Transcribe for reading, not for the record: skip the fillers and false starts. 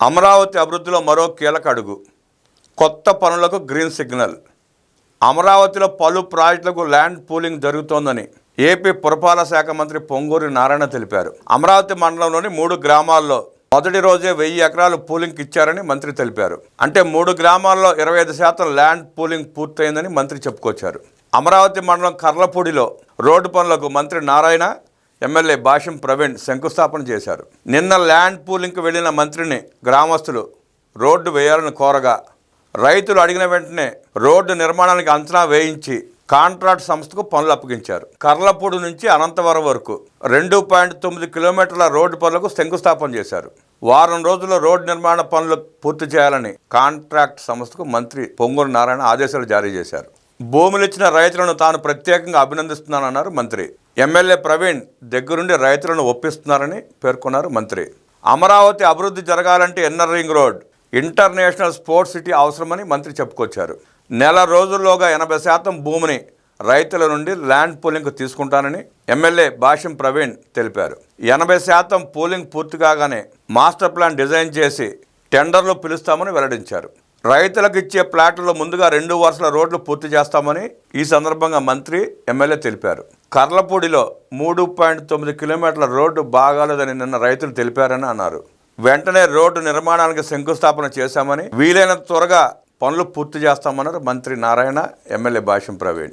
అమరావతి అభివృద్ధిలో మరో కీలక అడుగు. కొత్త పనులకు గ్రీన్ సిగ్నల్. అమరావతిలో పలు ప్రాజెక్టులకు ల్యాండ్ పూలింగ్ జరుగుతోందని ఏపీ పురపాలక శాఖ మంత్రి పొంగూరి నారాయణ తెలిపారు. అమరావతి మండలంలోని 3 గ్రామాల్లో మొదటి రోజే 1000 ఎకరాలు పూలింగ్కి ఇచ్చారని మంత్రి తెలిపారు. అంటే 3 గ్రామాల్లో 25% ల్యాండ్ పూలింగ్ పూర్తయిందని మంత్రి చెప్పుకొచ్చారు. అమరావతి మండలం కర్లపూడిలో రోడ్డు పనులకు మంత్రి నారాయణ, ఎమ్మెల్యే భాష్యం ప్రవీణ్ శంకుస్థాపన చేశారు. నిన్న ల్యాండ్ పూలింగ్కి వెళ్లిన మంత్రిని గ్రామస్తులు రోడ్డు వేయాలని కోరగా రైతులు అడిగిన వెంటనే రోడ్డు నిర్మాణానికి అంచనా వేయించి కాంట్రాక్ట్ సంస్థకు పనులు అప్పగించారు. కర్లపూడి నుంచి అనంతవరం వరకు 2.9 కిలోమీటర్ల రోడ్డు పనులకు శంకుస్థాపన చేశారు. వారం రోజుల్లో రోడ్డు నిర్మాణ పనులు పూర్తి చేయాలని కాంట్రాక్ట్ సంస్థకు మంత్రి పొంగూరి నారాయణ ఆదేశాలు జారీ చేశారు. భూములు ఇచ్చిన రైతులను తాను ప్రత్యేకంగా అభినందిస్తున్నానన్నారు మంత్రి. ఎమ్మెల్యే ప్రవీణ్ దగ్గరుండి రైతులను ఒప్పిస్తున్నారని పేర్కొన్నారు మంత్రి. అమరావతి అభివృద్ధి జరగాలంటే inner ring road, international sports city అవసరమని మంత్రి చెప్పుకొచ్చారు. నెల రోజుల్లోగా 80% భూమిని రైతుల నుండి ల్యాండ్ పూలింగ్కు తీసుకుంటానని ఎమ్మెల్యే భాష్యం ప్రవీణ్ తెలిపారు. 80% పూలింగ్ పూర్తి కాగానే మాస్టర్ ప్లాన్ డిజైన్ చేసి టెండర్లు పిలుస్తామని వెల్లడించారు. రైతులకు ఇచ్చే ప్లాట్లలో ముందుగా 2 వరుసల రోడ్లు పూర్తి చేస్తామని ఈ సందర్భంగా మంత్రి, ఎమ్మెల్యే తెలిపారు. కర్లపూడిలో 3.9 కిలోమీటర్ల రోడ్డు బాగాలేదని నిన్న రైతులు తెలిపారని అన్నారు. వెంటనే రోడ్డు నిర్మాణానికి శంకుస్థాపన చేశామని, వీలైనంత త్వరగా పనులు పూర్తి చేస్తామన్నారు మంత్రి నారాయణ, ఎమ్మెల్యే భాష్యం ప్రవీణ్.